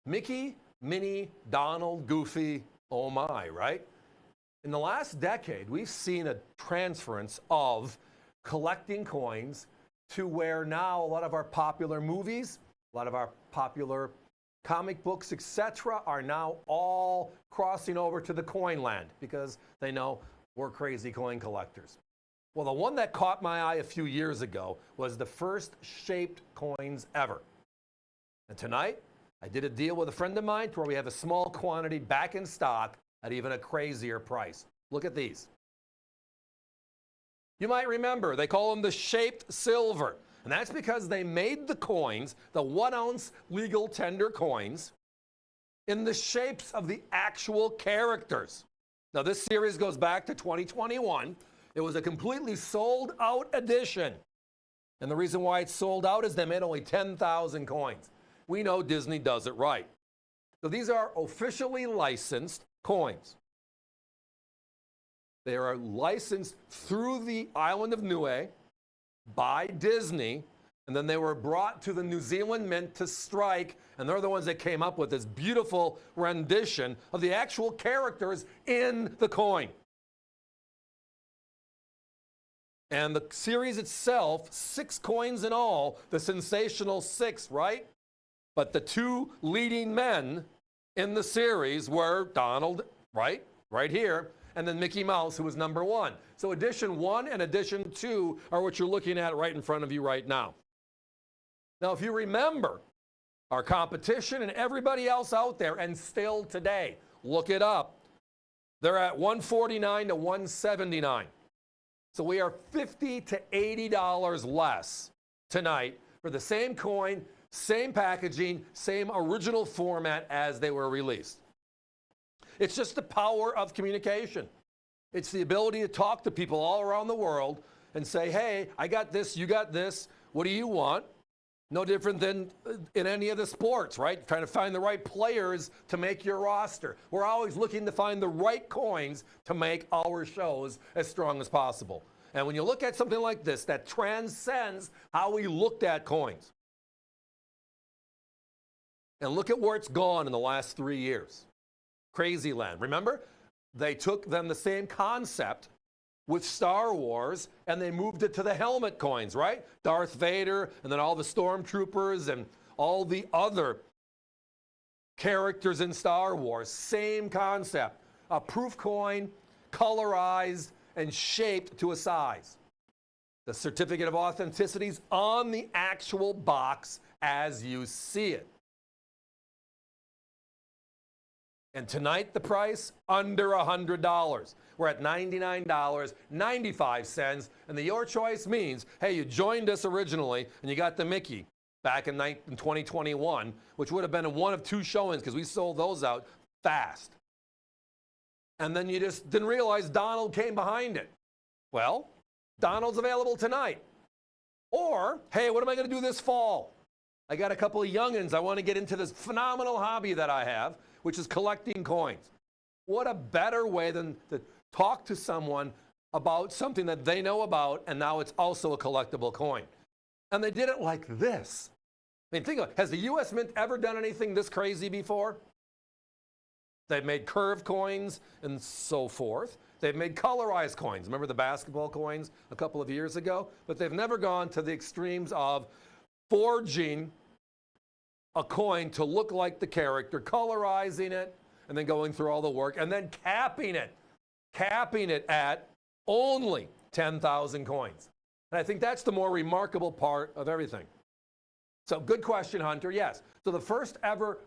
Mickey, Minnie, Donald, Goofy, oh my, right? In the last decade, we've seen a transference of collecting coins to where now a lot of our popular movies, a lot of our popular comic books, etc., are now all crossing over to the coin land because they know we're crazy coin collectors. Well, the one that caught my eye a few years ago was the first shaped coins ever. And tonight, I did a deal with a friend of mine where we have a small quantity back in stock at even a crazier price. Look at these. You might remember, they call them the shaped silver. And that's because they made the coins, the 1 ounce legal tender coins, in the shapes of the actual characters. Now, this series goes back to 2021. It was a completely sold out edition. And the reason why it's sold out is they made only 10,000 coins. We know Disney does it right. So these are officially licensed coins. They are licensed through the island of Niue by Disney, and then they were brought to the New Zealand Mint to strike, and they're the ones that came up with this beautiful rendition of the actual characters in the coin. And the series itself, 6 coins in all, the sensational 6, right? But the 2 leading men in the series were Donald, right here, and then Mickey Mouse, who was number 1. So edition 1 and edition 2 are what you're looking at right in front of you right now. Now, if you remember our competition and everybody else out there, and still today, look it up, they're at $149 to $179. So we are $50 to $80 less tonight for the same coin, same packaging, same original format as they were released. It's just the power of communication. It's the ability to talk to people all around the world and say, hey, I got this, you got this, what do you want? No different than in any of the sports, right? Trying to find the right players to make your roster. We're always looking to find the right coins to make our shows as strong as possible. And when you look at something like this, that transcends how we looked at coins. And look at where it's gone in the last 3 years. Crazy land. Remember? They took then the same concept with Star Wars, and they moved it to the helmet coins, right? Darth Vader, and then all the stormtroopers, and all the other characters in Star Wars. Same concept. A proof coin, colorized, and shaped to a size. The certificate of authenticity is on the actual box as you see it. And tonight, the price, under $100. We're at $99.95, and the Your Choice means, hey, you joined us originally, and you got the Mickey back in 2021, which would have been one of 2 showings because we sold those out fast. And then you just didn't realize Donald came behind it. Well, Donald's available tonight. Or, hey, what am I going to do this fall? I got a couple of youngins. I want to get into this phenomenal hobby that I have, which is collecting coins. What a better way than to talk to someone about something that they know about, and now it's also a collectible coin. And they did it like this. I mean, think of it. Has the U.S. Mint ever done anything this crazy before? They've made curved coins and so forth. They've made colorized coins. Remember the basketball coins a couple of years ago? But they've never gone to the extremes of forging a coin to look like the character, colorizing it, and then going through all the work, and then capping it at only 10,000 coins. And I think that's the more remarkable part of everything. So good question, Hunter. Yes. So the first ever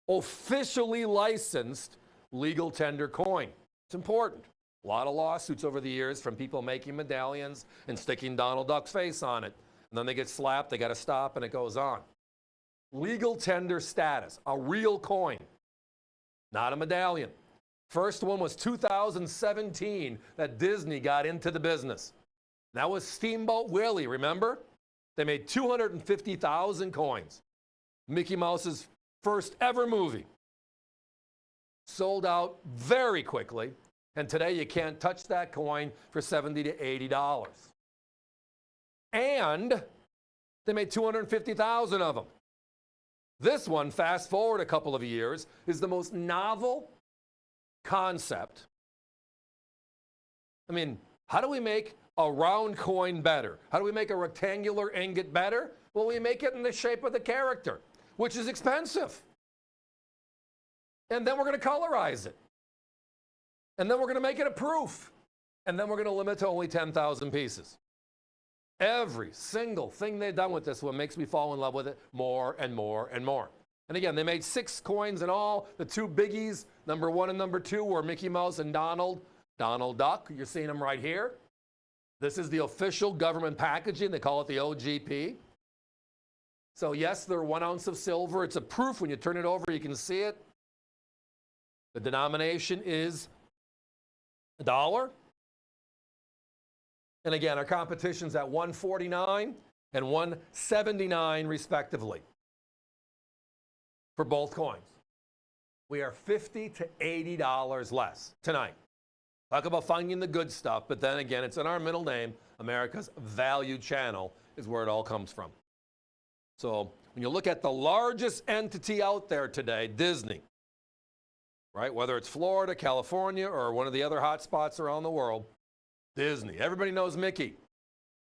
officially licensed legal tender coin. It's important. A lot of lawsuits over the years from people making medallions and sticking Donald Duck's face on it. And then they get slapped, they got to stop, and it goes on. Legal tender status, a real coin, not a medallion. First one was 2017 that Disney got into the business. That was Steamboat Willie, remember? They made 250,000 coins. Mickey Mouse's first ever movie. Sold out very quickly, and today you can't touch that coin for $70 to $80. And they made 250,000 of them. This one, fast forward a couple of years, is the most novel concept. I mean, how do we make a round coin better? How do we make a rectangular ingot better? Well, we make it in the shape of the character, which is expensive. And then we're going to colorize it. And then we're going to make it a proof. And then we're going to limit to only 10,000 pieces. Every single thing they've done with this one makes me fall in love with it more and more and more. And again, they made 6 coins in all. The 2 biggies, number 1 and number 2, were Mickey Mouse and Donald Duck. You're seeing them right here. This is the official government packaging. They call it the OGP. So yes, they're 1 ounce of silver. It's a proof. When you turn it over, you can see it. The denomination is $1. And again, our competition's at $149 and $179 respectively for both coins. We are $50 to $80 less tonight. Talk about finding the good stuff, but then again, it's in our middle name. America's Value Channel is where it all comes from. So when you look at the largest entity out there today, Disney, right? Whether it's Florida, California, or one of the other hot spots around the world, Disney. Everybody knows Mickey.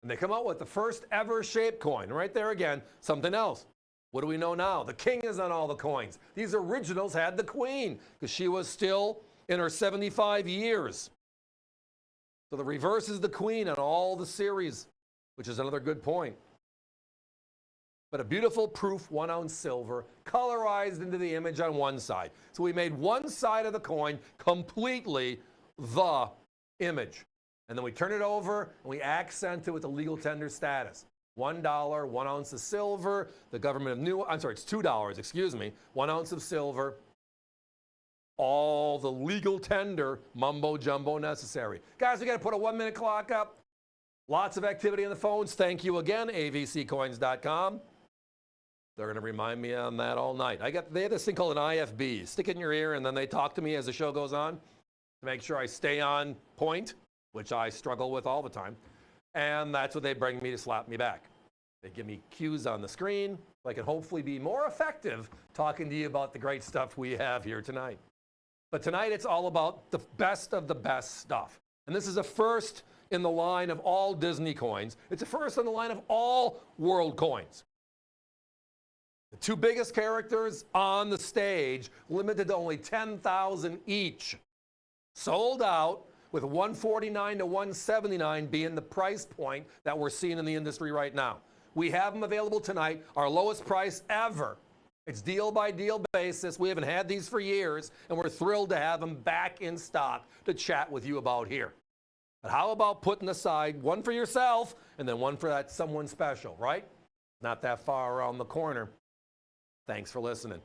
And they come out with the first ever shape coin. Right there again, something else. What do we know now? The king is on all the coins. These originals had the queen because she was still in her 75 years. So the reverse is the queen on all the series, which is another good point. But a beautiful proof 1 ounce silver colorized into the image on one side. So we made one side of the coin completely the image. And then we turn it over and we accent it with the legal tender status. $1, 1 ounce of silver. The government of it's $2, excuse me. 1 ounce of silver. All the legal tender mumbo jumbo necessary. Guys, we got to put a 1-minute clock up. Lots of activity on the phones. Thank you again, avccoins.com. They're going to remind me on that all night. They have this thing called an IFB. Stick it in your ear, and then they talk to me as the show goes on to make sure I stay on point, which I struggle with all the time. And that's what they bring me to slap me back. They give me cues on the screen so I can hopefully be more effective talking to you about the great stuff we have here tonight. But tonight it's all about the best of the best stuff. And this is a first in the line of all Disney coins. It's a first in the line of all world coins. The 2 biggest characters on the stage, limited to only 10,000 each. Sold out, with $149 to $179 being the price point that we're seeing in the industry right now. We have them available tonight, our lowest price ever. It's deal by deal basis. We haven't had these for years, and we're thrilled to have them back in stock to chat with you about here. But how about putting aside one for yourself and then one for that someone special, right? Not that far around the corner. Thanks for listening.